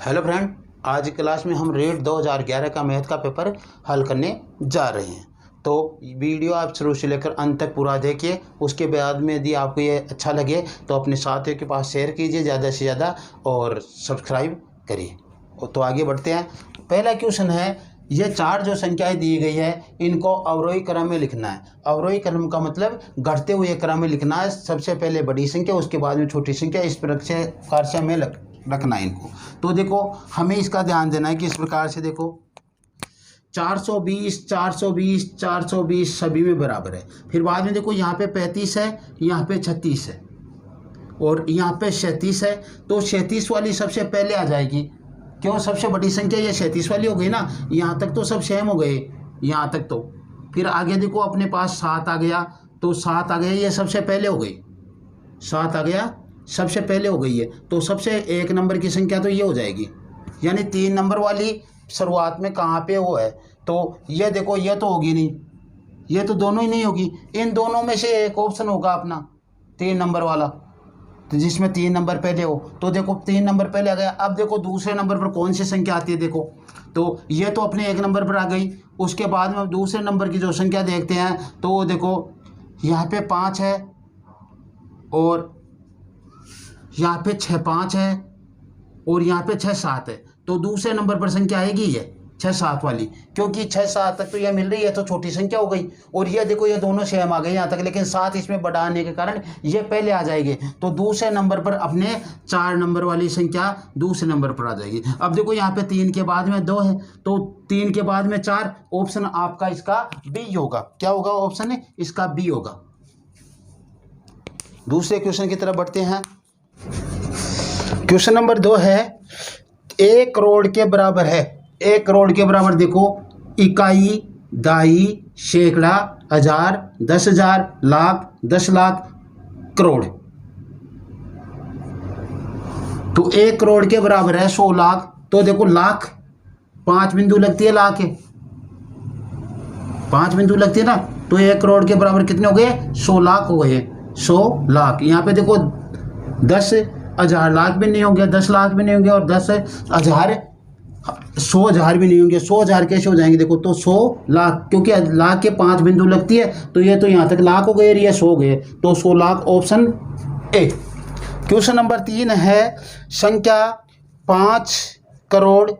Hello friend, आज की class में हम रेट 2011 का मैथ का पेपर हल करने जा रहे हैं। तो वीडियो आप शुरू से लेकर अंत तक पूरा देखिए। उसके बाद में यदि आपको ये अच्छा लगे तो अपने साथियों के पास शेयर कीजिए ज़्यादा से ज़्यादा और सब्सक्राइब करिए। तो आगे बढ़ते हैं। पहला क्वेश्चन है, ये चार जो संख्याएं दी गई है इनको अवरोही क्रम में लिखना है। अवरोही क्रम का मतलब घटते हुए क्रम में लिखना है। सबसे पहले बड़ी संख्या, उसके बाद में छोटी संख्या, इस प्रकार से हमें रखना है इनको। तो देखो हमें इसका ध्यान देना है कि इस प्रकार से देखो 420 420 420 सभी में बराबर है। फिर बाद में देखो यहाँ पे 35 है, यहाँ पे 36 है और यहाँ पे 37 है। तो 37 वाली सबसे पहले आ जाएगी, क्यों? सबसे बड़ी संख्या ये 37 वाली हो गई ना। यहाँ तक तो सब सेम हो गए, यहाँ तक तो। फिर आगे देखो अपने पास 7 आ गया, तो 7 आ गया, ये सबसे पहले हो गई। 7 आ गया, सबसे पहले हो गई है। तो सबसे एक नंबर की संख्या तो ये हो जाएगी, यानी 3 नंबर वाली शुरुआत में कहाँ पे वो है। तो ये देखो ये तो होगी नहीं, ये तो दोनों ही नहीं होगी। इन दोनों में से एक ऑप्शन होगा अपना 3 नंबर वाला, तो जिसमें 3 नंबर पहले हो। तो देखो 3 नंबर पहले आ गया। अब देखो दूसरे नंबर पर कौन सी संख्या आती है, देखो तो ये तो अपने 1 नंबर पर आ गई। उसके बाद में दूसरे नंबर की जो संख्या देखते हैं तो वो देखो यहाँ पे 5 है और यहाँ पे 6 5 है और यहाँ पे 6 7 है। तो दूसरे नंबर पर संख्या आएगी ये 6 7 वाली, क्योंकि 6 7 तक तो ये मिल रही है, तो छोटी संख्या हो गई। और ये देखो ये दोनों सेम आ गए यहाँ तक, लेकिन 7 इसमें बढ़ा आने के कारण ये पहले आ जाएंगे। तो दूसरे नंबर पर अपने 4 नंबर वाली संख्या दूसरे नंबर पर आ जाएगी। अब देखो यहाँ पे 3 के बाद में 2 है, तो 3 के बाद में 4, ऑप्शन आपका इसका बी होगा। क्या होगा ऑप्शन? इसका बी होगा। दूसरे क्वेश्चन की तरफ बढ़ते हैं। क्वेश्चन नंबर 2 है, 1 करोड़ के बराबर है। 1 करोड़ के बराबर देखो इकाई, दहाई, सैकड़ा, हजार, 10,000, लाख, 10 लाख, करोड़। तो 1 करोड़ के बराबर है 100 लाख। तो देखो लाख 5 बिंदु लगती है, लाख है 5 बिंदु लगती है ना। तो 1 करोड़ के बराबर कितने हो गए? 100 लाख हो गए। 100 लाख। यहाँ पे देखो 10,000 लाख भी नहीं होंगे, 10 लाख भी नहीं होंगे और 10,000 100,000 भी नहीं होंगे। 100,000 कैसे हो जाएंगे? देखो तो 100 लाख, क्योंकि लाख के 5 बिंदु लगती है, तो ये तो यहाँ तक लाख हो गए और ये 100 हो गए। तो 100 lakh, option A. Question number 3 है, संख्या 5 करोड़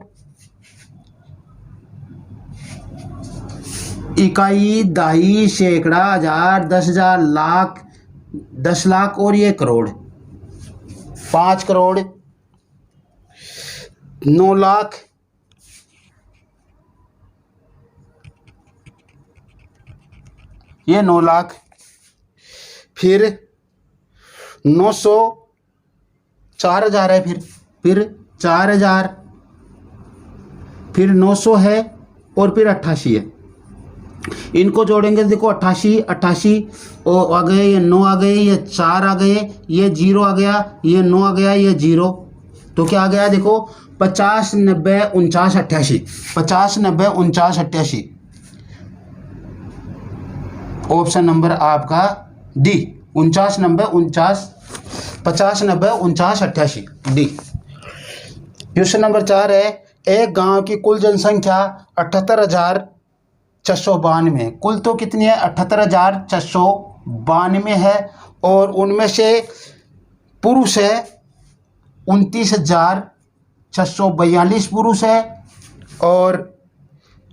इकाई, दहाई, सैकड़ा, हजार, 10,000, लाख, 10 लाख और ये करोड़। 5 करोड़, 9 लाख, ये 9 लाख, फिर 900, 4,000 है, फिर 4,000, फिर 900 है और फिर 88 है। इनको जोड़ेंगे देखो 88 88 और आ गए, ये 9 आ गए, ये 4 आ गए, ये 0 आ गया, ये 9 आ गया, ये 0। तो क्या आ गया देखो 50 90 49 88। 50 90 49 88, ऑप्शन नंबर आपका डी। 49 90 49, 50 90 49 88, डी। क्वेश्चन नंबर 4 है, एक गांव की कुल जनसंख्या 78,692। कुल तो कितनी है? 78,692 है और उनमें से पुरुष है 29,642 पुरुष है और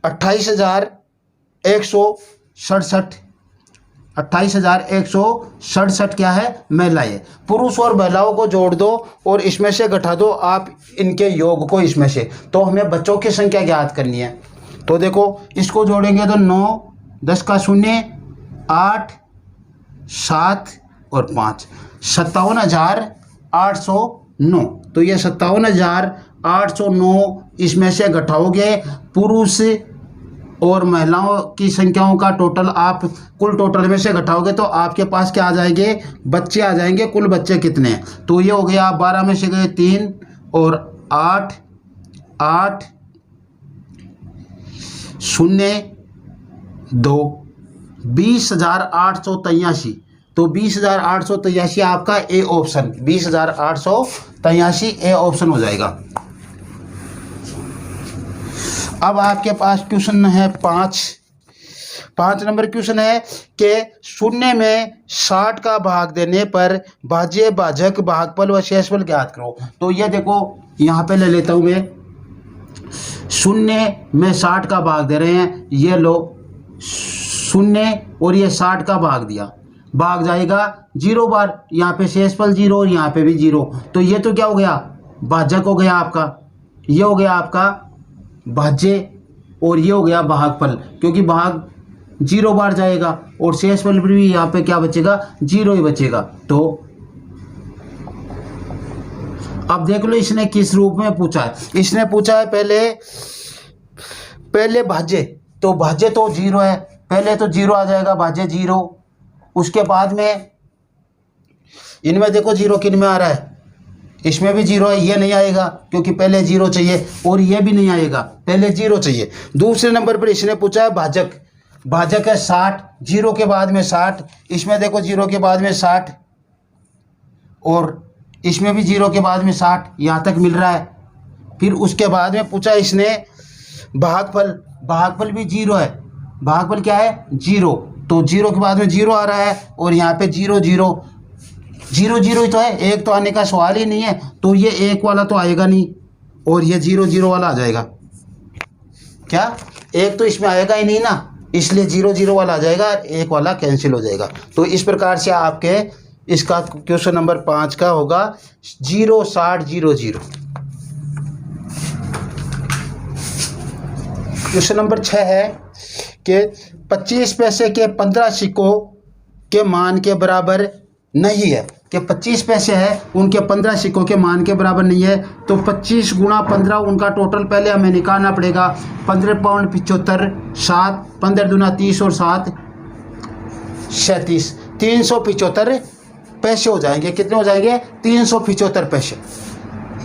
28,167 28,167 क्या है? महिलाएं। पुरुष और महिलाओं को जोड़ दो और इसमें से घटा दो आप इनके योग को इसमें से। तो हमें बच्चों की संख्या ज्ञात करनी है। तो देखो इसको जोड़ेंगे तो 9 10 का 0 8 7 और 5, 57,809। तो ये 57,809 इसमें से घटाओगे पुरुष और महिलाओं की संख्याओं का टोटल, आप कुल टोटल में से घटाओगे तो आपके पास क्या आ जाएंगे? बच्चे आ जाएंगे। कुल बच्चे कितने हैं? तो ये हो गया 12 में से गए 3 और 8 8 0 2, 20,883। तो 20,883 आपका ए ऑप्शन, 20,883 ए ऑप्शन हो जाएगा। अब आपके पास क्वेश्चन है 5 नंबर क्वेश्चन है कि शून्य में 60 का भाग देने पर भाज्य भाजक भागफल व शेषफल ज्ञात करो। तो ये देखो यहाँ पे ले लेता हूँ मैं, शून्य में 60 का भाग दे रहे हैं, ये लो शून्य और ये 60 का भाग दिया, भाग जाएगा 0 बार, यहाँ पे शेषफल 0 और यहाँ पे भी 0, तो ये तो क्या हो गया, भाजक हो गया आपका, ये हो गया आपका भाज्य और ये हो गया भागफल, क्योंकि भाग 0 बार जाएगा और शेषफल पर भी यहाँ पे क्या बचेगा, 0 ही बचेगा। तो अब देख लो इसने किस रूप में पूछा है। इसने पूछा है पहले भाज्य, तो भाज्य तो 0 है, पहले तो 0 आ जाएगा, भाज्य 0, उसके बाद में इनमें देखो 0 किन में आ रहा है, इसमें भी 0 है, ये नहीं आएगा क्योंकि पहले 0 चाहिए, और ये भी नहीं आएगा, पहले 0 चाहिए। दूसरे नंबर पर इसने पूछा है भाजक, भाजक है 60, 0 के बाद में 60, इसमें देखो 0 के बाद में 60 और इसमें भी 0 के बाद में 60, यहाँ तक मिल रहा है। फिर उसके बाद में पूछा इसने भागफल, भागफल भी 0 है, भागफल क्या है 0, तो 0 के बाद में 0 आ रहा है और यहाँ पे 0 0 0 0 ही तो है, एक तो आने का सवाल ही नहीं है, तो ये एक वाला तो आएगा नहीं और ये 0 0 वाला आ जाएगा, क्या एक तो इसमें आएगा ही नहीं ना, इसलिए 0 0 वाला आ जाएगा, एक वाला कैंसिल हो जाएगा। तो इस प्रकार से आपके इसका क्वेश्चन नंबर 5 का होगा 0 60 0 0। क्वेश्चन नंबर 6 है कि 25 पैसे के 15 सिक्कों के मान के बराबर नहीं है, कि 25 पैसे है उनके 15 सिक्कों के मान के बराबर नहीं है, तो 25 गुणा 15 उनका टोटल पहले हमें निकालना पड़ेगा, 15 पाउंड 75 7, 15 दूना 30 और 7 37, 375 पैसे हो जाएंगे। कितने हो जाएंगे, 375 पैसे,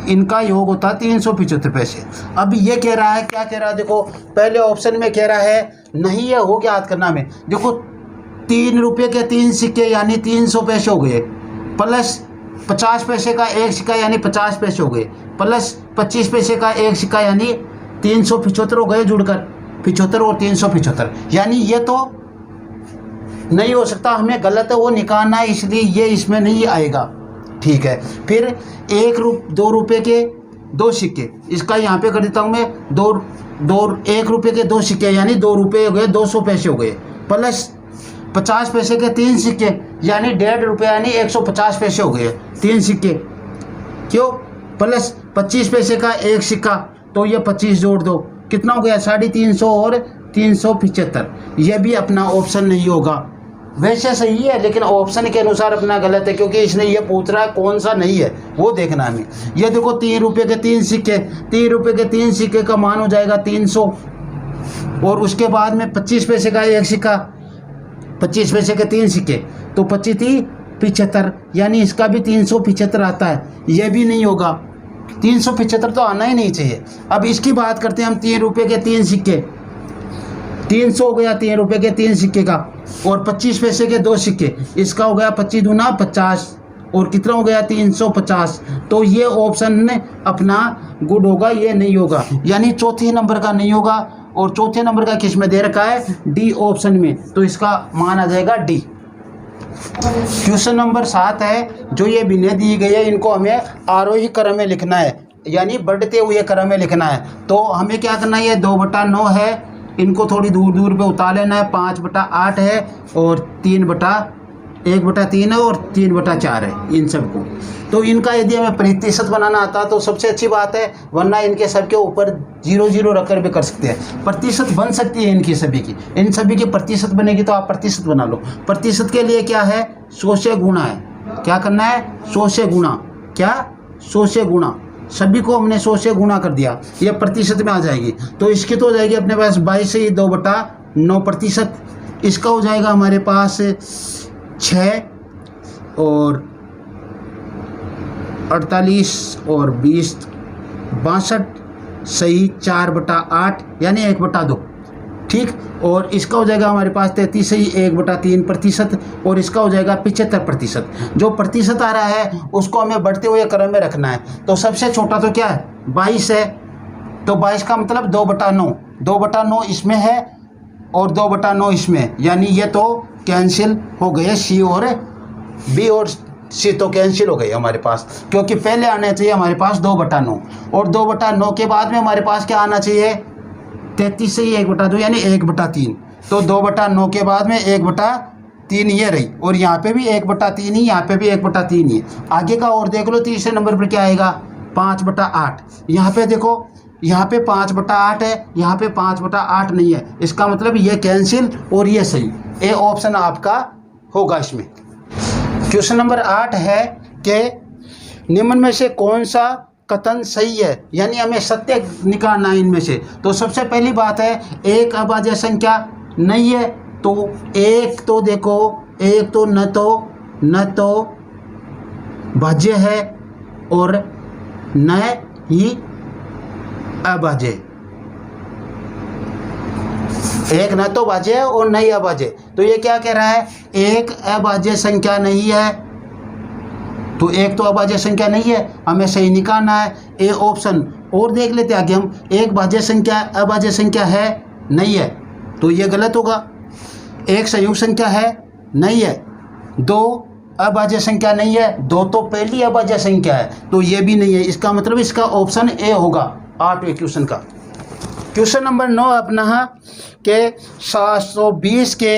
इनका योग होता है 375 पैसे। अब ये कह रहा है, क्या कह रहा है, देखो पहले ऑप्शन में कह रहा है नहीं है, हो क्या याद करना में, देखो 3 रुपये के 3 सिक्के यानी 300 पैसे हो गए, प्लस 50 पैसे का एक सिक्का यानी 50 पैसे हो गए, प्लस 25 पैसे का एक सिक्का यानी 375 हो गए जुड़कर, 75 और 375, यानी ये तो नहीं हो सकता, हमें गलत है वो निकालना है, इसलिए ये इसमें नहीं आएगा। ठीक है, फिर 2 रुपये के 2 सिक्के, इसका यहाँ पे कर देता हूँ मैं, 1 रुपये के 2 सिक्के यानी 2 रुपये हो गए, 200 पैसे हो गए, प्लस 50 पैसे के 3 सिक्के यानी 1.5 रुपये यानी 150 पैसे हो गए 3 सिक्के, क्यों, प्लस 25 पैसे का एक सिक्का, तो ये 25 जोड़ दो, कितना हो गया 350 और 375, ये भी अपना ऑप्शन नहीं होगा। वैसे सही है लेकिन ऑप्शन के अनुसार अपना गलत है, क्योंकि इसने ये पूछ रहा है कौन सा नहीं है वो देखना हमें। ये देखो 3 रुपये के 3 सिक्के, 3 रुपये के 3 सिक्के का मान हो जाएगा 300, और उसके बाद में 25 पैसे का एक सिक्का, 25 पैसे के 3 सिक्के, तो 25 75, यानी इसका भी 375 आता है, ये भी नहीं होगा, 375 तो आना ही नहीं चाहिए। अब इसकी बात करते हैं हम, 3 रुपये के 3 सिक्के, 300 हो गया 3 रुपये के 3 सिक्के का, और 25 पैसे के 2 सिक्के, इसका हो गया 25 दूना 50, और कितना हो गया 350, तो ये ऑप्शन अपना गुड होगा, ये नहीं होगा, यानी चौथे नंबर का नहीं होगा, और चौथे नंबर का किस में दे रखा है, डी ऑप्शन में, तो इसका मान आ जाएगा डी। क्वेश्चन नंबर 7 है, जो ये बिने दी गई है इनको हमें आरोही क्रम में लिखना है, यानी बढ़ते हुए क्रम में लिखना है। तो हमें क्या करना है, ये 2/9 है, इनको थोड़ी दूर दूर पे उतार लेना है, 5/8 है और 1/3 है और 3/4 है इन सबको। तो इनका यदि हमें प्रतिशत बनाना आता तो सबसे अच्छी बात है, वरना इनके सबके ऊपर 0 0 रखकर भी कर सकते हैं। प्रतिशत बन सकती है इनकी सभी की, इन सभी की प्रतिशत बनेगी तो आप प्रतिशत बना लो। प्रतिशत के लिए क्या है, 100 से गुणा है, क्या करना है 100 से गुणा, क्या 100 से गुणा, सभी को हमने 100 से गुणा कर दिया, ये प्रतिशत में आ जाएगी। तो इसकी तो हो जाएगी अपने पास 22 से 2/9 प्रतिशत, इसका हो जाएगा हमारे पास 6 और 48 और 20 62 सही 4/8 यानी 1/2, ठीक। और इसका हो जाएगा हमारे पास 33 सही 1/3 प्रतिशत, और इसका हो जाएगा 75 प्रतिशत। जो प्रतिशत आ रहा है उसको हमें बढ़ते हुए क्रम में रखना है। तो सबसे छोटा तो क्या है 22 है, तो 22 का मतलब 2/9, 2/9 इसमें है और 2/9 इसमें, यानी ये तो कैंसिल हो गए, सी और बी और सी तो कैंसिल हो गई हमारे पास, क्योंकि पहले आना चाहिए हमारे पास 2/9 और 2/9 के बाद में हमारे पास क्या आना चाहिए 33 से ही 1/2 यानी 1/3। तो 2/9 के बाद में 1/3 ये रही और यहाँ पे भी 1/3 ही, यहाँ पे भी 1/3 ही। आगे का और देख लो, तीसरे नंबर पर क्या आएगा 5/8। यहाँ पे देखो, यहाँ पे 5/8 है, यहाँ पे 5/8 नहीं है, इसका मतलब ये कैंसिल और ये सही। ए ऑप्शन आपका होगा इसमें। क्वेश्चन नंबर 8 है कि निम्न में से कौन सा कथन सही है, यानी हमें सत्य निकालना है इनमें से। तो सबसे पहली बात है एक अभाज्य संख्या नहीं है, तो एक तो देखो, एक तो न तो भाज्य है और न ही अभाज्य। एक न तो भाज्य है और न ही अभाज्य। तो ये क्या कह रहा है, एक अभाज्य संख्या नहीं है, तो एक तो अभाज्य संख्या नहीं है, हमें सही निकालना है ए ऑप्शन। और देख लेते आगे हम, एक भाज्य संख्या अभाज्य संख्या है नहीं है, तो ये गलत होगा। एक संयुक्त संख्या है नहीं है, दो अभाज्य संख्या नहीं है, दो तो पहली अभाज्य संख्या है, तो ये भी नहीं है, इसका मतलब इसका ऑप्शन ए होगा 8वें क्वेश्चन का। क्वेश्चन नंबर 9 अपना है कि 720 के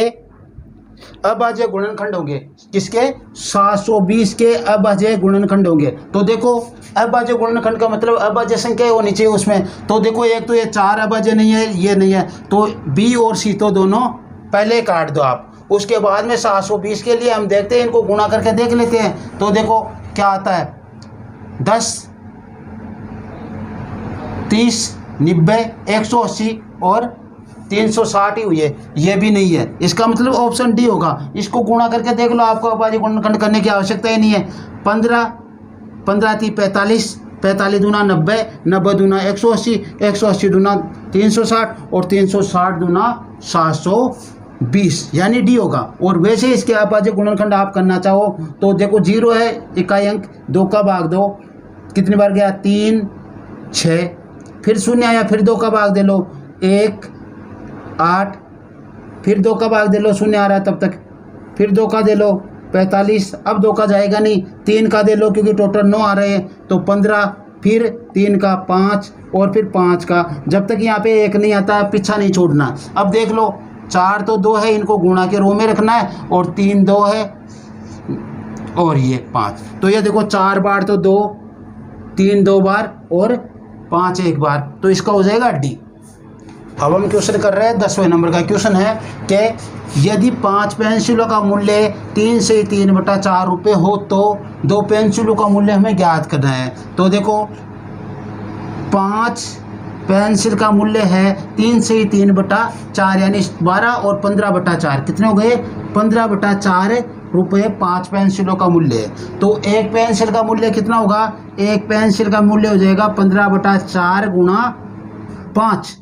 अभाज्य गुणनखंड होंगे। किसके 720 के अभाज्य गुणनखंड होंगे। तो देखो अभाज्य गुणनखंड का मतलब अभाज्य संख्या होनी चाहिए उसमें। तो देखो एक तो ये 4 अभाज्य नहीं है, ये नहीं है, तो बी और सी तो दोनों पहले काट दो आप। उसके बाद में 720 के लिए हम देखते हैं, इनको गुणा करके देख लेते हैं। तो देखो क्या आता है 10, 30, 90, 180 और 360 ही हुई है, ये भी नहीं है, इसका मतलब ऑप्शन डी होगा। इसको गुणा करके देख लो, आपको अभाज्य गुणनखंड करने की आवश्यकता ही नहीं है। 15, 15 × 45, 45 दूना 90, 90 दूना 180, 180 दूना 360 और 360 दूना 720, यानी डी होगा। और वैसे इसके अभाज्य गुणनखंड आप करना चाहो तो देखो 0 है, इकाई अंक, 2 का भाग दो, कितनी बार गया 3, 6, फिर 0 आया, फिर 2 का भाग दे लो 1, 8, फिर 2 का भाग दे लो, 0 आ रहा है तब तक, फिर 2 का दे लो 45, अब 2 का जाएगा नहीं, 3 का दे लो क्योंकि टोटल 9 आ रहे हैं, तो 15, फिर 3 का 5 और फिर 5 का, जब तक यहाँ पे 1 नहीं आता पीछा नहीं छोड़ना। अब देख लो 4 तो 2 है, इनको गुणा के रो में रखना है, और 3 2 है और ये 5। तो ये देखो 4 बार तो 2, 3 2 बार और 5 एक बार, तो इसका हो जाएगा डी। अब हम क्वेश्चन कर रहे हैं 10वें नंबर का। क्वेश्चन है कि यदि 5 पेंसिलों का मूल्य 3 से 3/4 रुपये हो तो 2 पेंसिलों का मूल्य हमें ज्ञात करना है। तो देखो 5 पेंसिल का मूल्य है 3 से 3/4 यानी 12 और 15/4 कितने हो गए 15/4 रुपये 5 पेंसिलों का मूल्य है। तो एक पेंसिल का मूल्य कितना होगा, एक पेंसिल का मूल्य हो जाएगा 15/4 गुणा 5,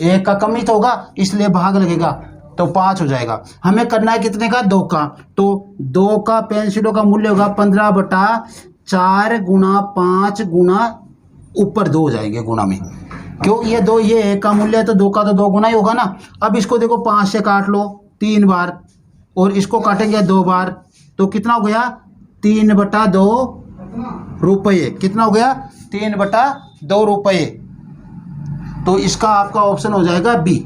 एक का कम ही तो होगा इसलिए भाग लगेगा, तो 5 हो जाएगा। हमें करना है कितने का 2 का, तो 2 का पेंसिलों का मूल्य होगा 15/4 गुणा 5 गुणा ऊपर 2 हो जाएंगे गुणा में, क्यों ये 2 ये 1 का मूल्य है तो 2 का तो 2 गुना ही होगा ना। अब इसको देखो 5 से काट लो 3 बार और इसको काटेंगे 2 बार, तो कितना हो गया 3/2 रुपये, कितना हो गया 3/2 रुपये, तो इसका आपका ऑप्शन हो जाएगा बी।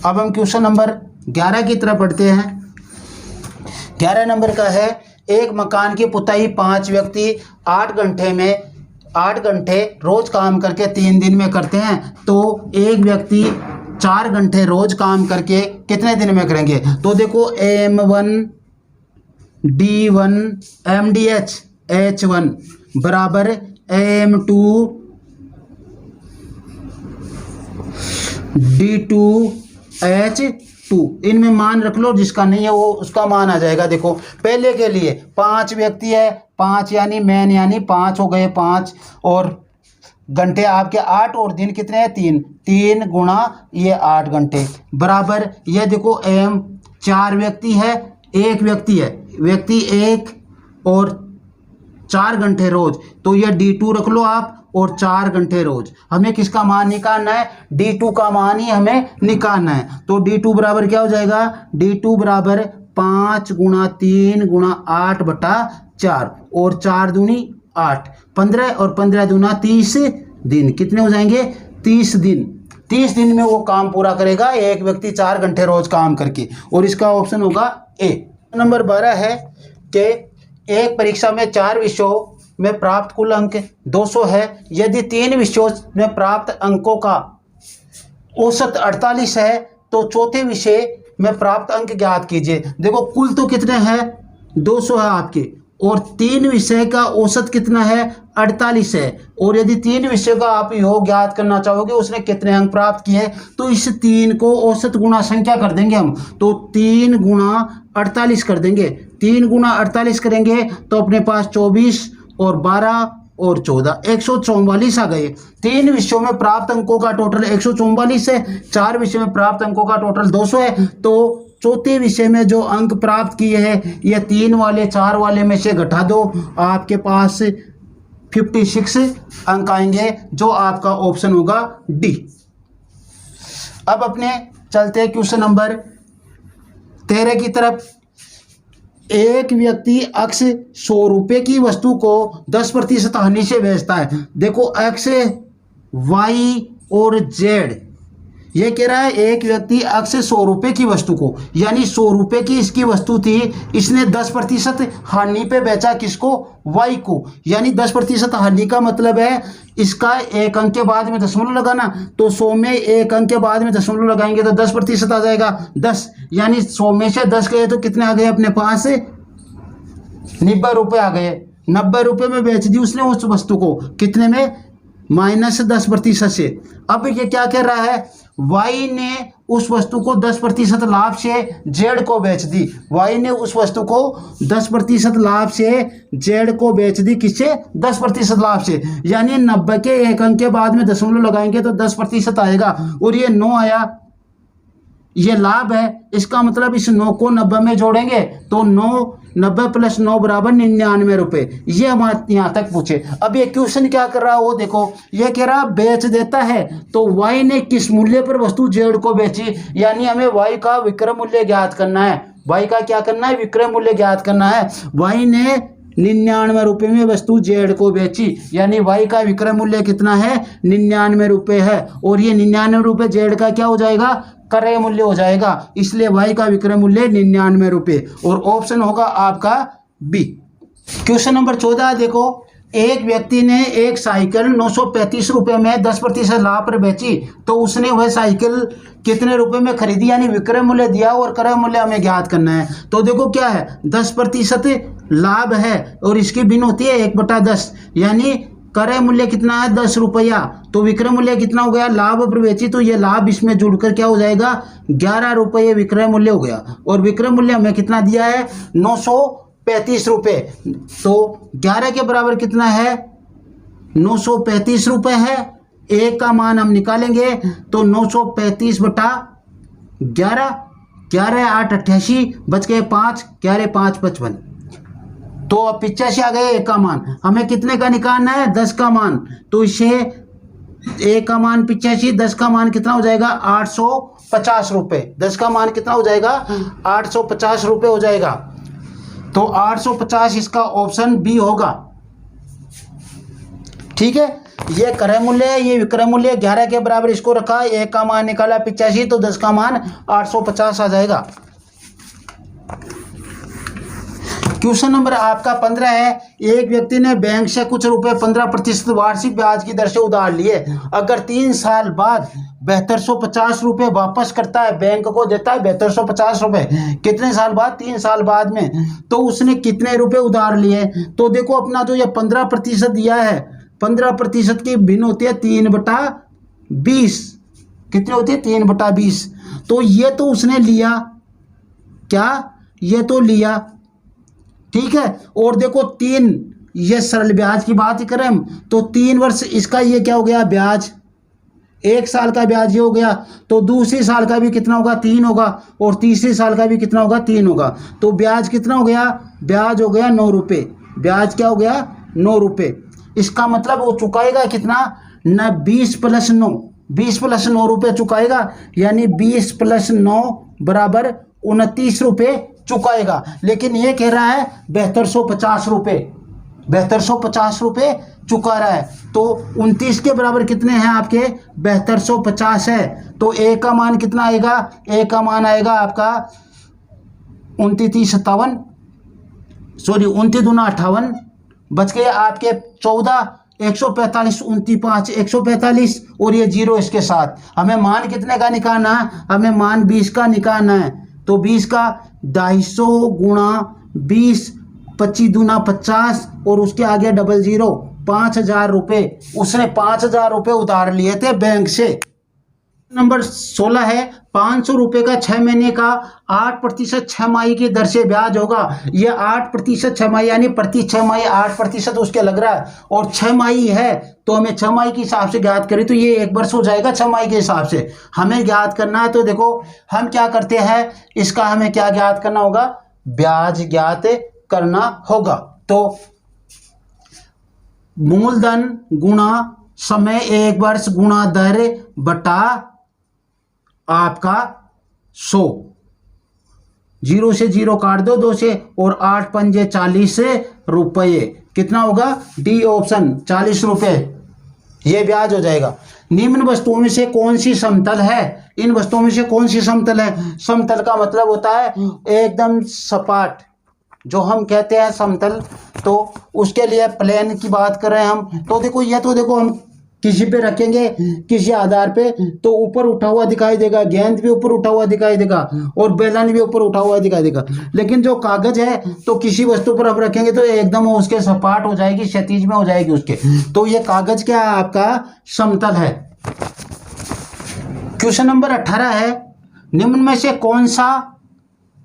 अब हम क्वेश्चन नंबर 11 की तरफ बढ़ते हैं। 11 नंबर का है एक मकान की पुताई 5 व्यक्ति 8 घंटे रोज काम करके 3 दिन में करते हैं, तो एक व्यक्ति 4 घंटे रोज काम करके कितने दिन में करेंगे। तो देखो M1 D1 MDH H1 बराबर M2 D2 H2, इनमें मान रख लो, जिसका नहीं है वो उसका मान आ जाएगा। देखो पहले के लिए 5 व्यक्ति है, 5 यानी मैन यानी 5 हो गए 5, और घंटे आपके 8 और दिन कितने हैं 3 गुणा ये 8 घंटे बराबर, ये देखो M 4 व्यक्ति है, एक व्यक्ति है, व्यक्ति 1 और 4 घंटे रोज, तो ये D2 रख लो आप, और 4 घंटे रोज। हमें किसका मान निकालना है? D2 का मान ही हमें निकालना है। तो D2 बराबर क्या हो जाएगा? D2 बराबर 5 गुणा 3 गुणा 8 बटा 4 और 4 दूनी 8, 15 और 15 दूना 30 दिन। कितने हो जाएंगे? 30 दिन। 30 दिन में वो काम पूरा करेगा एक व्यक्ति 4 घंटे रोज काम करके, और इसका ऑप्शन होगा ए। नंबर 12 है कि एक परीक्षा में 4 विषयों में प्राप्त कुल अंक 200 है। यदि 3 विषयों में प्राप्त अंकों का औसत 48 है तो चौथे विषय में प्राप्त अंक ज्ञात कीजिए। देखो कुल तो कितने हैं? 200 है आपके, और 3 विषय का औसत कितना है? 48 है। और यदि 3 विषय का आप योग ज्ञात करना चाहोगे उसने कितने अंक प्राप्त किए, तो इस 3 को औसत गुणा संख्या कर देंगे हम। तो 3 गुणा 48 कर देंगे। 3 गुणा 48 करेंगे तो अपने पास 24 और 12 और 14, 144 आ गए। 3 विषयों में प्राप्त अंकों का टोटल 144 है, 4 विषयों में प्राप्त अंकों का टोटल 200 है। तो चौथे विषय में जो अंक प्राप्त किए हैं ये 3 वाले 4 वाले में से घटा दो, आपके पास 56 अंक आएंगे, जो आपका ऑप्शन होगा डी। अब अपने चलते हैं क्वेश्चन नंबर 13 की तरफ। एक व्यक्ति अक्स 100 रुपये की वस्तु को 10% हानि से बेचता है। देखो एक्स, वाई और जेड, ये कह रहा है एक व्यक्ति अक्स 100 रुपये की वस्तु को, यानी 100 रुपये की इसकी वस्तु थी, इसने 10% हानि पे बेचा किसको? वाई को। यानी 10% हानि का मतलब है इसका एक अंक के बाद में दशमलव लगाना। तो 100 में एक अंक के बाद में दशमलव लगाएंगे तो 10% आ जाएगा 10। यानी 100 में से 10 गए तो कितने आ गए अपने पास? 90 रुपये आ गए। 90 रुपये में बेच दी उसने उस वस्तु को, कितने में? -10% से। अब ये क्या कह रहा है? वाई ने उस वस्तु को 10% लाभ से जेड को बेच दी। वाई ने उस वस्तु को 10% लाभ से जेड को बेच दी। किससे? 10% लाभ से। यानी 90 के एक अंक के बाद में दशमलव लगाएंगे तो 10% आएगा, और ये 9 आया, ये लाभ है। इसका मतलब इस 9 को 90 में जोड़ेंगे तो 90 + 9 बराबर 99 रुपये। ये हमारे यहाँ तक पूछे। अब ये क्वेश्चन क्या कर रहा है वो देखो, ये कह रहा बेच देता है। तो वाई ने किस मूल्य पर वस्तु जेड को बेची, यानी हमें वाई का विक्रय मूल्य ज्ञात करना है। वाई का क्या करना है? विक्रय मूल्य ज्ञात करना है। वाई ने 99 रुपये में वस्तु जेड को बेची, यानी वाई का विक्रय मूल्य कितना है? 99 रुपये है। और ये 99 रुपये जेड का क्या हो जाएगा? क्रय मूल्य हो जाएगा। इसलिए वाई का विक्रय मूल्य 99 रुपये, और ऑप्शन होगा आपका बी। क्वेश्चन नंबर 14 देखो, एक व्यक्ति ने एक साइकिल 935 रुपये में 10% लाभ पर बेची, तो उसने वह साइकिल कितने रुपए में खरीदी, यानी विक्रय मूल्य दिया और क्रय मूल्य हमें ज्ञात करना है। तो देखो क्या है, 10% लाभ है और इसकी भिन्न होती है 1/10, यानी क्रय मूल्य कितना है? 10 रुपया। तो विक्रय मूल्य कितना हो गया? लाभ पर बेची, तो ये लाभ इसमें जुड़कर क्या हो जाएगा? 11 रुपये विक्रय मूल्य हो गया। और विक्रय मूल्य हमें कितना दिया है? 935 रुपये। तो 11 के बराबर कितना है? 935 रुपये है। एक का मान हम निकालेंगे तो 935 बटा 11, 11 8 88, बच गए 5, 11 5 55। तो अब 85 आ गए एक का मान। हमें कितने का निकालना है? 10 का मान। तो इसे एक का मान 85, 10 का मान कितना हो जाएगा? 850 रुपये। 10 का मान कितना हो जाएगा? 850 रुपये हो जाएगा। तो 850 इसका ऑप्शन बी होगा। ठीक है, ये क्रय मूल्य है, ये विक्रय मूल्य 11 के बराबर इसको रखा, एक का मान निकाला 85, तो 10 का मान 850 आ जाएगा। क्वेश्चन नंबर आपका 15 है, एक व्यक्ति ने बैंक से कुछ रुपए 15% वार्षिक ब्याज की दर से उधार लिए। अगर 3 साल बाद 7250 रुपये वापस करता है, बैंक को देता है 7250 रुपये, कितने साल बाद? 3 साल बाद में, तो उसने कितने रुपए उधार लिए? तो देखो अपना जो ये 15% दिया है, 15% की भिन्न होती है 3/20। कितनी होती है? 3/20। तो ये तो उसने लिया, क्या? ये तो लिया, ठीक है। और देखो 3, ये सरल ब्याज की बात ही करें हम, तो 3 वर्ष इसका ये क्या हो गया? ब्याज। 1 साल का ब्याज ये हो गया, तो दूसरे साल का भी कितना होगा? 3 होगा, और तीसरे साल का भी कितना होगा? 3 होगा। तो ब्याज कितना हो गया? ब्याज हो गया 9 रुपये। ब्याज क्या हो गया? 9 रुपये। इसका मतलब वो चुकाएगा कितना, न 20 + 9, 20 + 9 रुपये चुकाएगा, यानी 20 + 9 बराबर 29 रुपये चुकाएगा। लेकिन ये कह रहा है 7250 रुपये, 7250 रुपये चुका रहा है। तो 29 के बराबर कितने हैं आपके, 7250 है। तो ए का मान कितना आएगा, ए का मान आएगा आपका 29 57, सॉरी 29 दूना 58, बच गए आपके 14, 145 29 145 और ये 0 इसके साथ। हमें मान कितने का निकालना है, हमें मान 20 का निकालना है। तो 20 का 250 गुणा 20, 25 दूना 50 और उसके आगे 00, 5000 रुपये। उसने 5000 रुपये उधार लिए थे बैंक से। नंबर 16 है 500 रुपये का 6 महीने का 8% छमाही की दर से ब्याज होगा। ये 8% छमाही यानी प्रति 6 माही 8% उसके लग रहा है, और 6 माही है तो हमें 6 माही के हिसाब से ज्ञात करें तो ये 1 वर्ष हो जाएगा 6 माही के हिसाब से हमें ज्ञात करना है। तो देखो हम क्या करते हैं, इसका हमें क्या ज्ञात करना होगा, ब्याज ज्ञात करना होगा। तो मूलधन गुणा समय 1 वर्ष गुणा दर बटा आपका 100, 0 से 0 काट दो 2 से, और 8 पंजे 40 रुपये, कितना होगा डी ऑप्शन 40 रुपये, ये ब्याज हो जाएगा। निम्न वस्तुओं में से कौन सी समतल है, इन वस्तुओं में से कौन सी समतल है। समतल का मतलब होता है एकदम सपाट, जो हम कहते हैं समतल, तो उसके लिए प्लेन की बात कर रहे हैं हम। तो देखो ये, तो देखो हम किसी पे रखेंगे किसी आधार पे तो ऊपर उठा हुआ दिखाई देगा, गेंद भी ऊपर उठा हुआ दिखाई देगा और बेलन भी ऊपर उठा हुआ दिखाई देगा। लेकिन जो कागज है तो किसी वस्तु पर हम रखेंगे तो एकदम उसके सपाट हो जाएगी, क्षैतिज में हो जाएगी उसके। तो ये कागज क्या है, आपका समतल है। क्वेश्चन नंबर 18 है निम्न में से कौन सा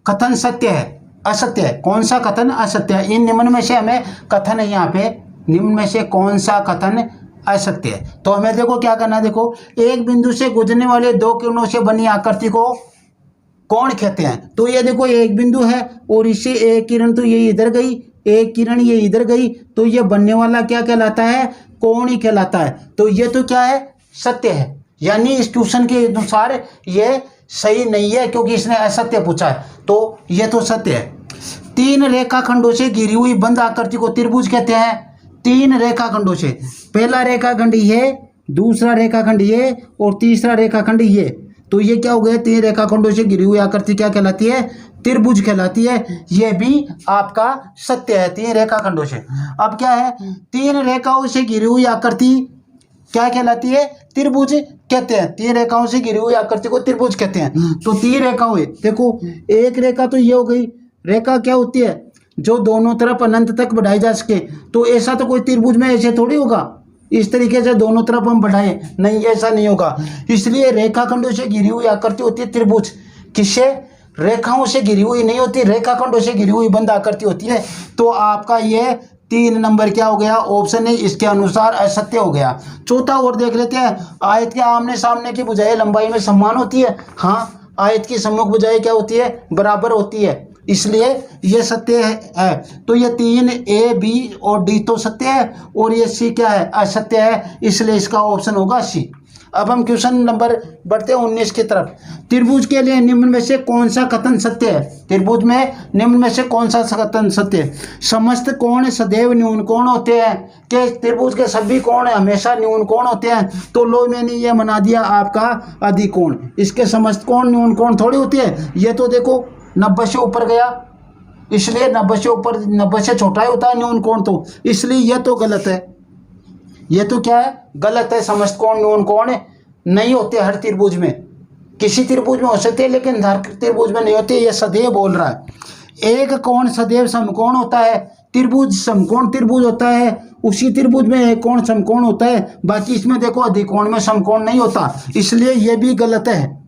कथन सत्य है, असत्य है। कौन सा कथन असत्य है, इन निम्न में से हमें कथन है यहाँ पे, निम्न में से कौन सा कथन असत्य है। तो हमें देखो क्या करना है, देखो एक बिंदु से गुजरने वाले 2 किरणों से बनी आकृति को कोण कहते हैं। तो ये देखो एक बिंदु है और इससे एक किरण तो ये इधर गई, एक किरण ये इधर गई, तो ये बनने वाला क्या कहलाता है, कोण ही कहलाता है। तो ये तो क्या है, सत्य है, यानी इस क्वेश्चन के अनुसार ये सही नहीं है क्योंकि इसने असत्य पूछा है, तो ये तो सत्य है। 3 रेखाखंडों से घिरी हुई बंद आकृति को त्रिभुज कहते हैं। 3 रेखाखंडों से, पहला रेखाखंड ये, दूसरा रेखाखंड ये और तीसरा रेखाखंड ये, तो ये क्या हो गया, 3 रेखाखंडों से घिरी हुई आकृति क्या कहलाती है, त्रिभुज कहलाती है। ये भी आपका सत्य है, 3 रेखाखंडों से। अब क्या है, 3 रेखाओं से घिरी हुई आकृति क्या कहलाती है, त्रिभुज कहते हैं। 3 रेखाओं से घिरी हुई आकृति को त्रिभुज कहते हैं। तो 3 रेखा हुए, देखो एक रेखा तो ये हो गई, रेखा क्या होती है, जो दोनों तरफ अनंत तक बढ़ाई जा सके। तो ऐसा तो कोई त्रिभुज में ऐसे थोड़ी होगा, इस तरीके से दोनों तरफ हम बढ़ाएं, नहीं ऐसा नहीं होगा। इसलिए रेखाखंडों से घिरी हुई आकृति होती है त्रिभुज। किससे, रेखाओं से घिरी हुई नहीं होती, रेखाखंडों से घिरी हुई बंद आकृति होती है। तो आपका ये 3 नंबर क्या हो गया, ऑप्शन है इसके अनुसार असत्य हो गया। चौथा और देख लेते हैं, आयत के आमने सामने की भुजाएं लंबाई में समान होती है। हाँ, आयत की सम्मुख भुजाएं क्या होती है, बराबर होती है, इसलिए ये सत्य है। तो ये 3 A, B और D तो सत्य है और ये C क्या है, असत्य है, इसलिए इसका ऑप्शन होगा C। अब हम क्वेश्चन नंबर बढ़ते हैं 19 की तरफ। त्रिभुज के लिए निम्न में से कौन सा कथन सत्य है, त्रिभुज में निम्न में से कौन सा कथन सत्य है। समस्त कोण सदैव न्यून कोण होते हैं, कि त्रिभुज के सभी कोण हमेशा न्यून कोण होते हैं। तो लो मैंने ये बना दिया आपका अधिकोण, इसके समस्त कोण न्यून कोण थोड़ी होती है। ये तो देखो 90 से ऊपर गया, इसलिए 90 से ऊपर, 90 से छोटा ही होता है न्यून कोण, तो इसलिए यह तो गलत है। ये तो क्या है, गलत है। समस्त कोण न्यून कोण नहीं होते हर त्रिभुज में, किसी त्रिभुज में हो सकते हैं लेकिन हर त्रिभुज में नहीं होते, ये सदैव बोल रहा है। एक कोण सदैव समकोण होता है, त्रिभुज समकोण त्रिभुज होता है, उसी त्रिभुज में एक कोण समकोण होता है। बाकी इसमें देखो अधिकोण में समकोण नहीं होता, इसलिए ये भी गलत है।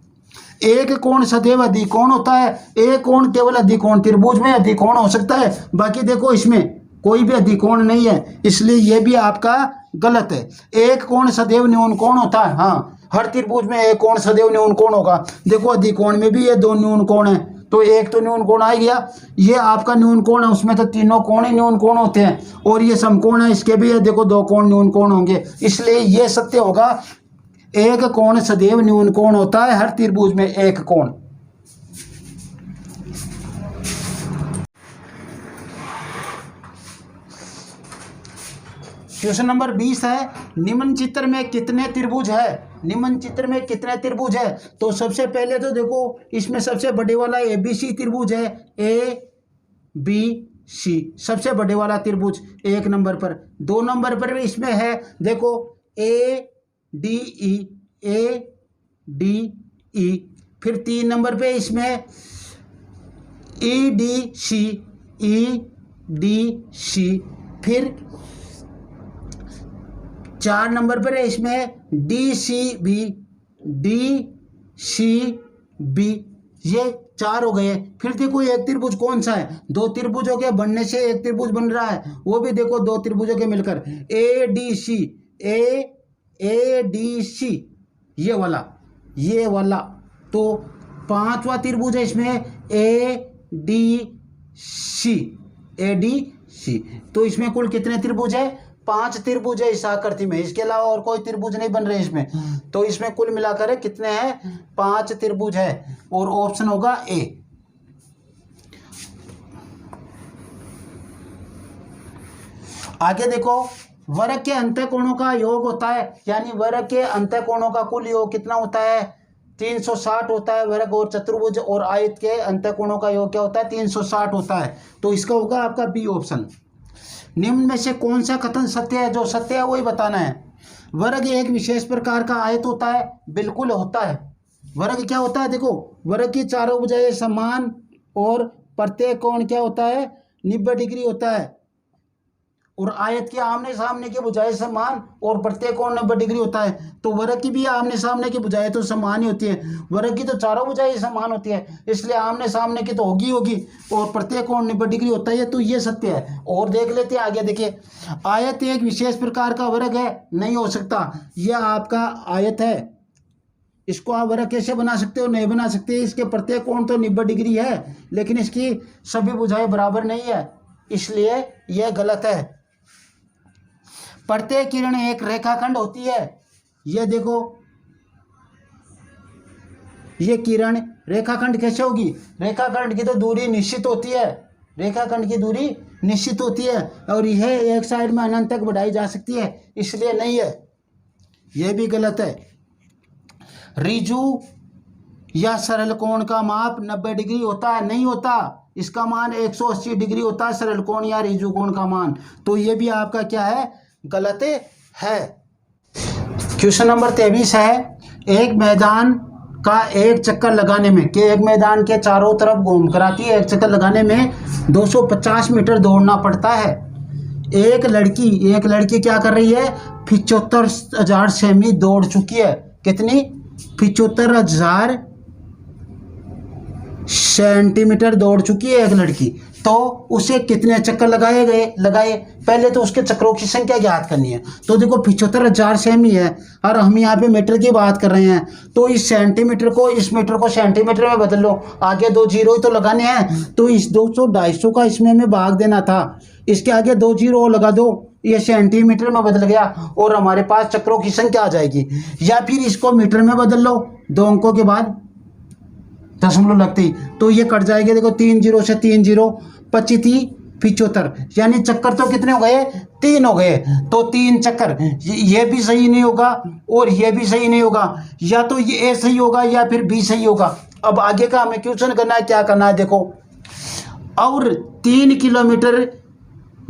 एक कोण सदैव अधिकोण होता है, एक कोण केवल अधिकोण त्रिभुज में अधिकोण हो सकता है, बाकी देखो इसमें कोई भी अधिकोण नहीं है, इसलिए यह भी आपका गलत है। एक कोण सदैव न्यून कोण होता है, हाँ हर त्रिभुज में एक कोण सदैव न्यून कोण होगा। देखो अधिकोण में भी ये 2 न्यून कोण है, तो एक तो न्यून कोण आ गया, ये आपका न्यून कोण है, उसमें तो तीनों कोण ही न्यून कोण होते हैं, और ये समकोण है, इसके भी देखो दो कोण न्यून कोण होंगे, इसलिए ये सत्य होगा। एक कोण सदैव न्यून कोण होता है, हर त्रिभुज में एक कोण। क्वेश्चन नंबर 20 है, निम्न चित्र में कितने त्रिभुज है? निम्न चित्र में कितने त्रिभुज है? तो सबसे पहले तो देखो इसमें सबसे बड़े वाला ABC त्रिभुज है, ABC सबसे बड़े वाला त्रिभुज 1 नंबर पर। 2 नंबर पर इसमें है देखो ADE, फिर 3 नंबर पे इसमें EDC, फिर 4 नंबर पर है इसमें DCB, ये 4 हो गए। फिर देखो एक त्रिभुज कौन सा है? 2 त्रिभुजों के बनने से एक त्रिभुज बन रहा है, वो भी देखो 2 त्रिभुजों के मिलकर ADC, ये वाला। तो 5वां त्रिभुज है इसमें ADC। तो इसमें कुल कितने त्रिभुज है? 5 त्रिभुज है इस आकृति में, इसके अलावा और कोई त्रिभुज नहीं बन रहे इसमें। तो इसमें कुल मिलाकर कितने हैं? 5 त्रिभुज है, और ऑप्शन होगा ए। आगे देखो, वर्ग के अंतःकोणों का योग होता है, यानी वर्ग के अंतःकोणों का कुल योग कितना होता है? 360 होता है। वर्ग और चतुर्भुज और आयत के अंतःकोणों का योग क्या होता है? 360 होता है। तो इसका होगा आपका बी ऑप्शन। निम्न में से कौन सा कथन सत्य है? जो सत्य है वही बताना है। वर्ग एक विशेष प्रकार का आयत होता है, बिल्कुल होता है। वर्ग क्या होता है? देखो, वर्ग की चारों भुजाएं समान और प्रत्येक कोण क्या होता है? 90 डिग्री होता है। और आयत के आमने सामने की भुजाएं समान और प्रत्येक कोण 90 डिग्री होता है। तो वर्ग की भी आमने सामने की भुजाएं तो समान ही होती है। वर्ग की तो चारों भुजाएं समान होती है, इसलिए आमने सामने की तो होगी और प्रत्येक कोण 90 डिग्री होता है। तो ये सत्य है। और देख लेते हैं आगे। देखिए, आयत एक विशेष प्रकार का वर्ग है, नहीं हो सकता। यह आपका आयत है, इसको आप वर्ग कैसे बना सकते हो? नहीं बना सकते। इसके प्रत्येक कोण तो 90 डिग्री है, लेकिन इसकी सभी भुजाएं बराबर नहीं है, इसलिए यह गलत है। प्रत्येक किरण एक रेखाखंड होती है। ये देखो, ये किरण रेखाखंड कैसे होगी? रेखाखंड की तो दूरी निश्चित होती है, रेखाखंड की दूरी निश्चित होती है, और यह एक साइड में अनंत तक बढ़ाई जा सकती है, इसलिए नहीं है। यह भी गलत है। ऋजु या सरल कोण का माप 90 डिग्री होता है? नहीं होता। इसका मान 180 डिग्री होता है, सरल कोण या ऋजु कोण का मान। तो ये भी आपका क्या है? गलत है। क्वेश्चन नंबर 23 है, एक मैदान का एक चक्कर लगाने में, कि एक मैदान के चारों तरफ घूम कर आती है, एक चक्कर लगाने में 250 मीटर दौड़ना पड़ता है। एक लड़की क्या कर रही है? 75,000 सेमी दौड़ चुकी है। कितनी? 75,000 सेंटीमीटर दौड़ चुकी है एक लड़की। तो उसे कितने चक्कर लगाए? पहले तो उसके चक्रों की संख्या ज्ञात करनी है। तो देखो 75,000 सेमी है, और हम यहाँ पे मीटर की बात कर रहे हैं, तो इस सेंटीमीटर को, इस मीटर को सेंटीमीटर में बदल लो। आगे 2 जीरो ही तो लगाने हैं, तो इस 200 250 का इसमें हमें भाग देना था। इसके आगे 2 जीरो लगा दो, ये सेंटीमीटर में बदल गया, और हमारे पास चक्रों की संख्या आ जाएगी। या फिर इसको मीटर में बदल लो, 2 अंकों के बाद दशमलव लगते ही, तो ये कट जाएगा। देखो 3 जीरो से 3 जीरो, 25 75, यानी चक्कर तो कितने हो गए? 3 हो गए। तो 3 चक्कर, ये भी सही नहीं होगा और ये भी सही नहीं होगा। या तो ये ए सही होगा या फिर बी सही होगा। अब आगे का हमें क्वेश्चन करना है, क्या करना है देखो। और 3 किलोमीटर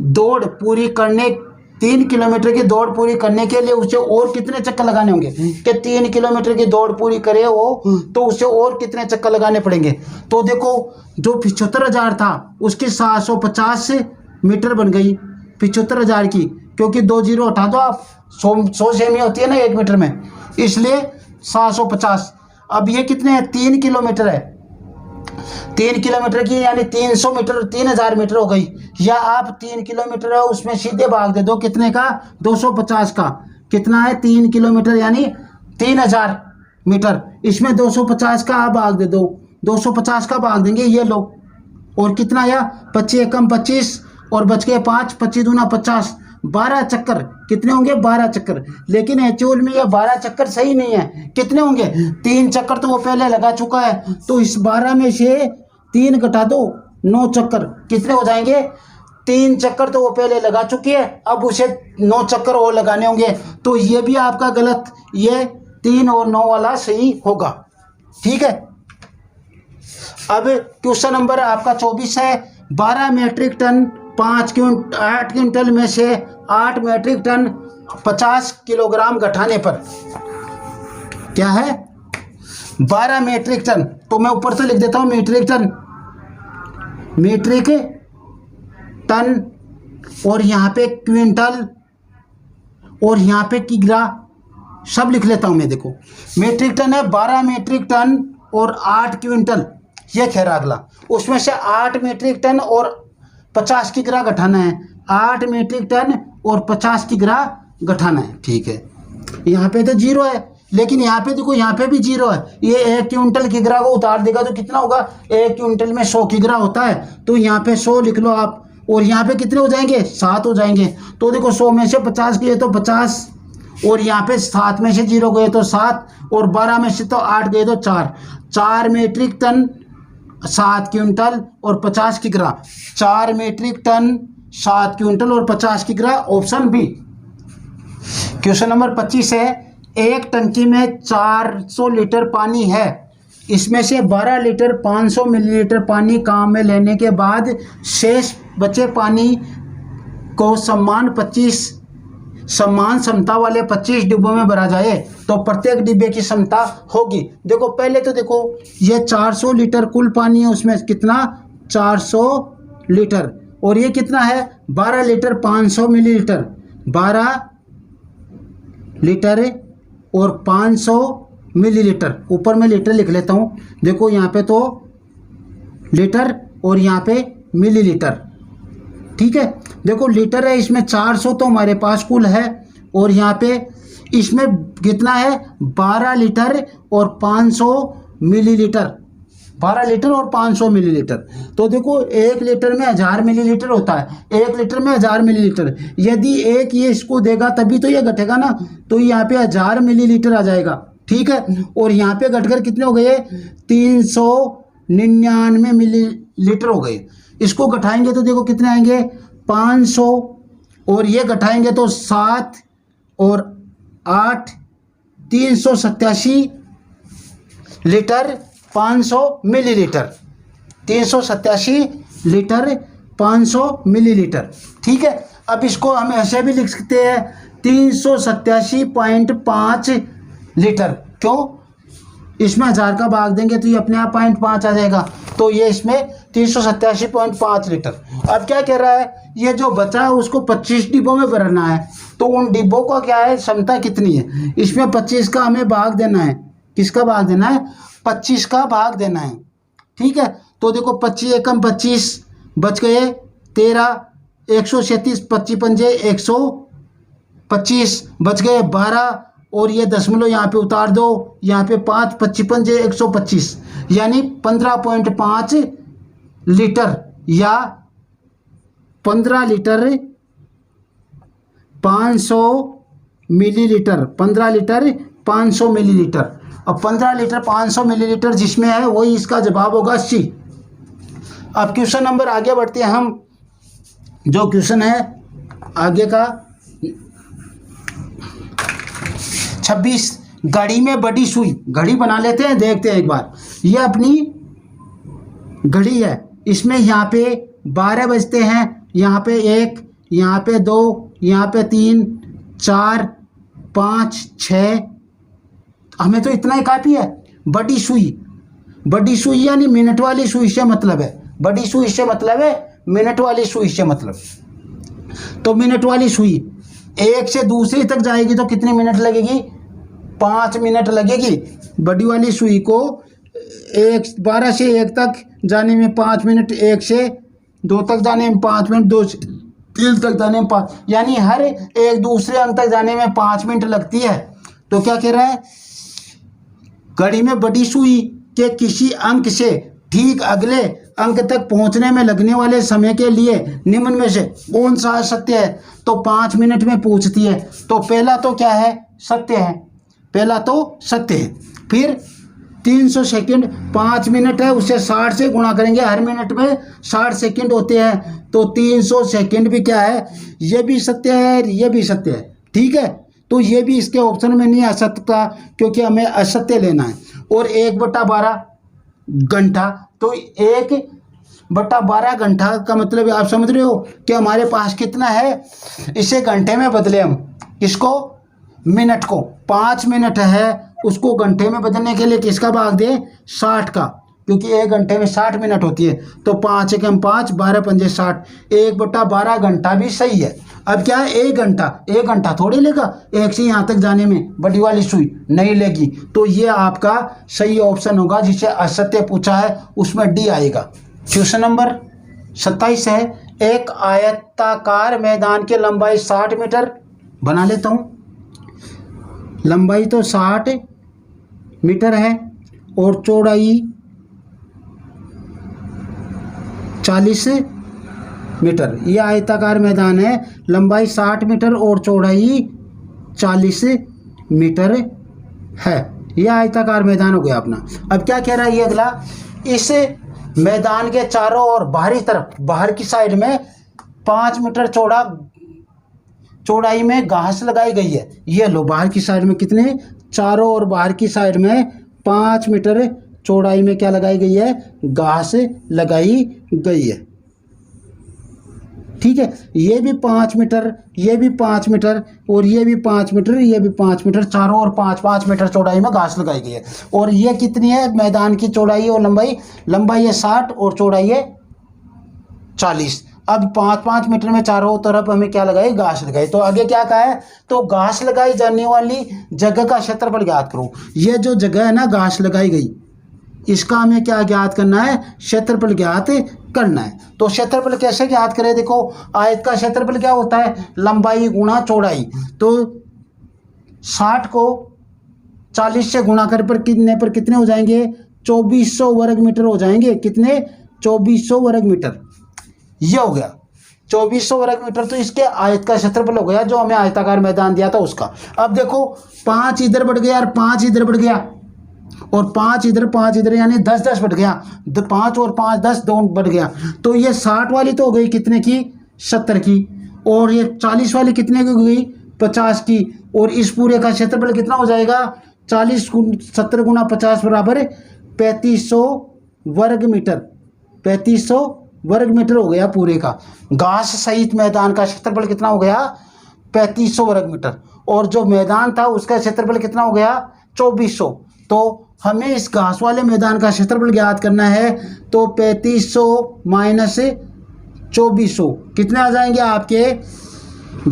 दौड़ पूरी करने 3 किलोमीटर की दौड़ पूरी करने के लिए उसे और कितने चक्कर लगाने होंगे? कि 3 किलोमीटर की दौड़ पूरी करे वो, तो उसे और कितने चक्कर लगाने पड़ेंगे? तो देखो, जो 75,000 था उसकी 750 मीटर बन गई 75,000 की, क्योंकि 2 जीरो हटा दो आप, 100 सेमी होती है ना 1 मीटर में, इसलिए 750। अब ये कितने हैं? 3 किलोमीटर है। 3 किलोमीटर की यानी 300 मीटर, 3000 मीटर हो गई। या आप 3 किलोमीटर है उसमें सीधे भाग दे दो, कितने का? 250 का। कितना है? 3 किलोमीटर यानी 3000 मीटर, इसमें 250 का आप भाग दे दो, 250 का भाग देंगे, ये लो, और कितना आया 25 एकम 25 और बच गए 5, 25 दूना 50, 12 चक्कर कितने होंगे 12 चक्कर। लेकिन एक्चुअल में ये 12 चक्कर सही नहीं है, कितने होंगे 3 चक्कर तो वो पहले लगा चुका है, तो इस 12 में से 3 घटा दो 9 चक्कर कितने हो जाएंगे 3 चक्कर तो वो पहले लगा चुकी है, अब उसे 9 चक्कर और लगाने होंगे, तो ये भी आपका गलत, ये 3 और 9 वाला सही होगा। ठीक है, अब क्वेश्चन नंबर आपका 24 है, 12 मीट्रिक टन 8 क्विंटल में से 8 मीट्रिक टन 50 किलोग्राम घटाने पर क्या है 12 मीट्रिक टन, तो मैं ऊपर से लिख देता हूं मीट्रिक टन और यहाँ पे क्विंटल और यहाँ पे किग्रा सब लिख लेता हूं मैं। देखो मीट्रिक टन है 12 मीट्रिक टन और 8 क्विंटल, ये कह रहा अगला, उसमें से 8 मीट्रिक टन और 50 किग्रा घटाना है, 8 मीट्रिक टन और 50 किग्रा घटाना है। ठीक है, यहाँ पे तो 0 है, लेकिन यहाँ पे देखो यहाँ पे भी 0 है, ये 1 क्विंटल किग्रा को उतार देगा तो कितना होगा 1 क्विंटल में 100 किग्रा होता है, तो यहाँ पे 100 लिख लो आप, और यहाँ पे कितने हो जाएंगे 7 हो जाएंगे, तो देखो 100 में से 50 गए तो 50 और यहाँ पे 7 में से 0 गए तो 7 और 12 में से तो 8 गए तो 4 मीट्रिक टन 7 क्विंटल और 50 किग्रा, 4 मीट्रिक टन 7 क्विंटल और 50 किग्रा, ऑप्शन बी। क्वेश्चन नंबर 25 है, एक टंकी में 400 लीटर पानी है, इसमें से 12 लीटर 500 मिलीलीटर पानी काम में लेने के बाद शेष बचे पानी को समान क्षमता वाले 25 डिब्बों में भरा जाए तो प्रत्येक डिब्बे की क्षमता होगी। देखो पहले तो देखो ये 400 लीटर कुल पानी है, उसमें कितना 400 लीटर और ये कितना है 12 लीटर 500 मिलीलीटर, 12 लीटर और 500 मिलीलीटर, ऊपर में लीटर लिख लेता हूँ, देखो यहाँ पे तो लीटर और यहाँ पे मिलीलीटर। ठीक है, देखो लीटर है, इसमें 400 तो हमारे पास कुल है और यहाँ पे इसमें कितना है 12 लीटर और 500 मिलीलीटर, 12 लीटर और 500 मिलीलीटर, तो देखो 1 लीटर में 1000 मिलीलीटर होता है, 1 लीटर में 1000 मिलीलीटर, यदि एक ये इसको देगा तभी तो ये घटेगा ना, तो यहाँ पे 1000 मिलीलीटर आ जाएगा। ठीक है, और यहाँ पे घटकर कितने हो गए 399 मिलीलीटर हो गए, इसको घटाएंगे तो देखो कितने आएंगे 500 और ये घटाएंगे तो 7 और 8 387 लीटर 500 मिलीलीटर, 387 लीटर 500 मिलीलीटर। ठीक है, अब इसको हम ऐसे भी लिख सकते हैं 387.5 लीटर, क्यों इसमें 1000 का भाग देंगे तो ये अपने आप 0.5 आ जाएगा, तो ये इसमें 387.5 लीटर। अब क्या कह रहा है ये जो बचा है उसको 25 डिब्बों में भरना है, तो उन डिब्बों का क्या है क्षमता कितनी है, इसमें 25 का हमें भाग देना है, किसका भाग देना है 25 का भाग देना है। ठीक है, तो देखो 25 एकम 25 बच गए 13, 137 25 पंजे 125 बच गए 12 और ये दशमलव यहाँ पे उतार दो, यहाँ पे 5 25 पंजे 125 यानी 15.5 लीटर या 15 लीटर 500 मिलीलीटर, 15 लीटर 500 मिलीलीटर। अब 15 लीटर 500 मिलीलीटर जिसमें है वही इसका जवाब होगा C। अब क्वेश्चन नंबर आगे बढ़ते हैं हम, जो क्वेश्चन है आगे का 26, घड़ी में बड़ी सुई, घड़ी बना लेते हैं देखते हैं एक बार, ये अपनी घड़ी है, इसमें यहाँ पे 12 बजते हैं, यहाँ पे 1, यहाँ पे 2, यहाँ पे 3 4 5 6, हमें तो इतना ही काफ़ी है। बड़ी सुई यानी मिनट वाली सुई से मतलब है, बड़ी सुई से मतलब है मिनट वाली सुई से मतलब, तो मिनट वाली सुई एक से दूसरी तक जाएगी तो कितनी मिनट लगेगी 5 मिनट लगेगी। बड़ी वाली सुई को 12 से 1 तक जाने में 5 मिनट, 1 से 2 तक जाने में 5 मिनट, 2 से 3 तक जाने में 5, यानी हर एक दूसरे अंक तक जाने में 5 मिनट लगती है। तो क्या कह रहा है घड़ी में बड़ी सुई कि किसी अंक से ठीक अगले अंक तक पहुंचने में लगने वाले समय के लिए निम्न में से कौन सा सत्य है। तो 5 मिनट में पूछती है, तो पहला तो क्या है, सत्य है, पहला तो सत्य है। फिर 300 सेकंड 5 मिनट है, उसे 60 से गुणा करेंगे, हर मिनट में 60 सेकंड होते हैं, तो 300 सेकंड भी क्या है, ये भी सत्य है, ये भी सत्य है। ठीक है, तो ये भी इसके ऑप्शन में नहीं आ सकता क्योंकि हमें असत्य लेना है। और 1/12 घंटा, तो 1/12 घंटा का मतलब आप समझ रहे हो कि हमारे पास कितना है, इसे घंटे में बदले हम, इसको मिनट को, 5 मिनट है उसको घंटे में बदलने के लिए किसका भाग दें, 60 का, क्योंकि 1 घंटे में 60 मिनट होती है। तो 5 एकम 5, 12 पंजे 60, 1/12 घंटा भी सही है। अब क्या है, 1 घंटा थोड़ी लेगा, एक से यहाँ तक जाने में बड़ी वाली सुई नहीं लेगी। तो ये आपका सही ऑप्शन होगा, जिसे असत्य पूछा है उसमें डी आएगा। क्वेश्चन नंबर 27 है, एक आयताकार मैदान की लंबाई 60 मीटर, बना लेता हूँ, लंबाई तो 60 मीटर है और चौड़ाई 40 मीटर। यह आयताकार मैदान है, लंबाई 60 मीटर और चौड़ाई 40 मीटर है। यह आयताकार मैदान हो गया अपना। अब क्या कह रहा है ये अगला, इस मैदान के चारों ओर बाहरी तरफ, बाहर की साइड में 5 मीटर चौड़ाई में घास लगाई गई है। ये लो, बाहर की साइड में कितने, चारों ओर बाहर की साइड में 5 मीटर चौड़ाई में क्या लगाई गई है, घास लगाई गई है। ठीक है, ये भी 5 मीटर, ये भी 5 मीटर और ये भी 5 मीटर, ये भी 5 मीटर, चारों ओर 5-5 मीटर चौड़ाई में घास लगाई गई है। और ये कितनी है मैदान की चौड़ाई और लंबाई, लंबाई है 60 और चौड़ाई है 40। अब 5-5 मीटर में चारों तरफ हमें क्या लगाई, घास लगाई। तो आगे क्या कहा है, तो घास लगाई जाने वाली जगह का क्षेत्रफल ज्ञात करो। ये जो जगह है ना घास लगाई गई, इसका हमें क्या ज्ञात करना है, क्षेत्रफल ज्ञात करना है। तो क्षेत्रफल कैसे ज्ञात करें, देखो आयत का क्षेत्रफल क्या होता है, लंबाई गुणा चौड़ाई। तो 60 को 40 से गुणा कर पर कितने हो जाएंगे, 2400 वर्ग मीटर हो जाएंगे। कितने, 2400 वर्ग मीटर। ये हो गया 2400 वर्ग मीटर। तो इसके आयत का क्षेत्रफल हो गया, जो हमें आयताकार मैदान दिया था उसका। अब देखो 5 इधर बढ़ गया और 5 इधर बढ़ गया और 5 इधर यानी 10 बढ़ गया, 5 और 5 10 दोनों बढ़ गया। तो ये 60 वाली तो हो गई कितने की, 70 की, और ये 40 वाली कितने की हुई, 50 की। और इस पूरे का क्षेत्रफल कितना हो जाएगा, 40 70 गुना 50 बराबर 3500 वर्ग मीटर। 3500 वर्ग मीटर हो गया पूरे का। घास सहित मैदान का क्षेत्रफल कितना हो गया, 3500 वर्ग मीटर। और जो मैदान था उसका क्षेत्रफल कितना हो गया, 2400। तो हमें इस घास वाले मैदान का क्षेत्रफल ज्ञात करना है। तो 3500 माइनस 2400 कितने आ जाएंगे आपके,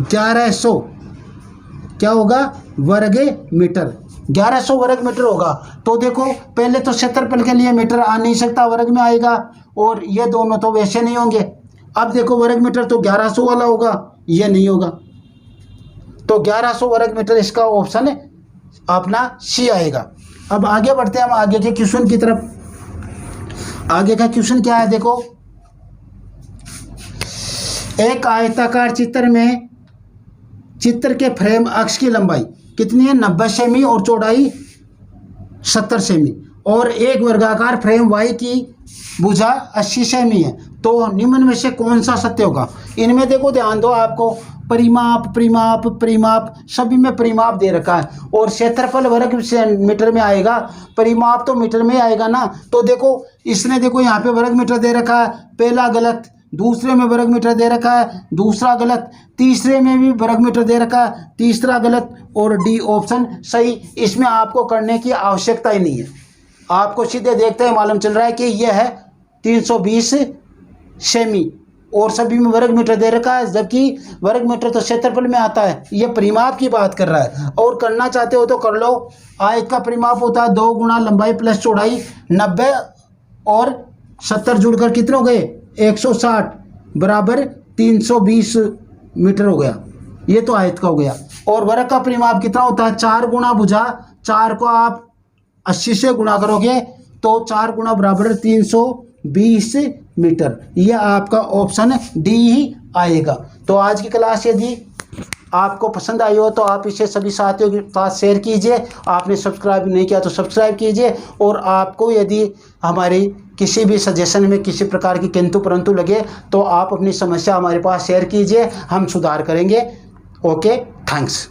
1100 क्या होगा, वर्ग मीटर। 1100 वर्ग मीटर होगा। तो देखो पहले तो क्षेत्रफल के लिए मीटर आ नहीं सकता, वर्ग में आएगा, और ये दोनों तो वैसे नहीं होंगे। अब देखो वर्ग मीटर तो 1100 वाला होगा, ये नहीं होगा। तो 1100 वर्ग मीटर इसका ऑप्शन अपना सी आएगा। अब आगे बढ़ते हैं हम आगे के क्वेश्चन की तरफ। आगे का क्वेश्चन क्या है, देखो एक आयताकार चित्र में चित्र के फ्रेम अक्ष की लंबाई कितनी है, 90 सेमी और चौड़ाई 70 सेमी, और एक वर्गाकार फ्रेम वाई की भुजा 80 सेमी है। तो निम्न में से कौन सा सत्य होगा। इनमें देखो ध्यान दो, आपको परिमाप सभी में परिमाप दे रखा है, और क्षेत्रफल वर्ग से मीटर में आएगा, परिमाप तो मीटर में आएगा ना। तो देखो इसने देखो यहाँ पे वर्ग मीटर दे रखा है, पहला गलत, दूसरे में वर्ग मीटर दे रखा है, दूसरा गलत, तीसरे में भी वर्ग मीटर दे रखा है, तीसरा गलत, और डी ऑप्शन सही। इसमें आपको करने की आवश्यकता ही नहीं है, आपको सीधे देखते हैं मालूम चल रहा है कि यह है 320 सेमी, और सभी में वर्ग मीटर दे रखा है, जबकि वर्ग मीटर तो क्षेत्रफल में आता है। ये परिमाप की बात कर रहा है, और करना चाहते हो तो कर लो। आयत का परिमाप होता है 2 गुना लंबाई प्लस चौड़ाई, 90 और 70 जुड़कर कितने हो गए, 160 बराबर 320 मीटर हो गया। ये तो आयत का हो गया। और वर्ग का परिमाप कितना होता है, 4 गुना भुजा, 4 को आप 80 से गुणा करोगे तो 4 गुना बराबर 320 मीटर। यह आपका ऑप्शन डी ही आएगा। तो आज की क्लास यदि आपको पसंद आई हो तो आप इसे सभी साथियों के साथ शेयर कीजिए। आपने सब्सक्राइब नहीं किया तो सब्सक्राइब कीजिए। और आपको यदि हमारी किसी भी सजेशन में किसी प्रकार की किंतु परंतु लगे तो आप अपनी समस्या हमारे पास शेयर कीजिए, हम सुधार करेंगे। Okay, thanks.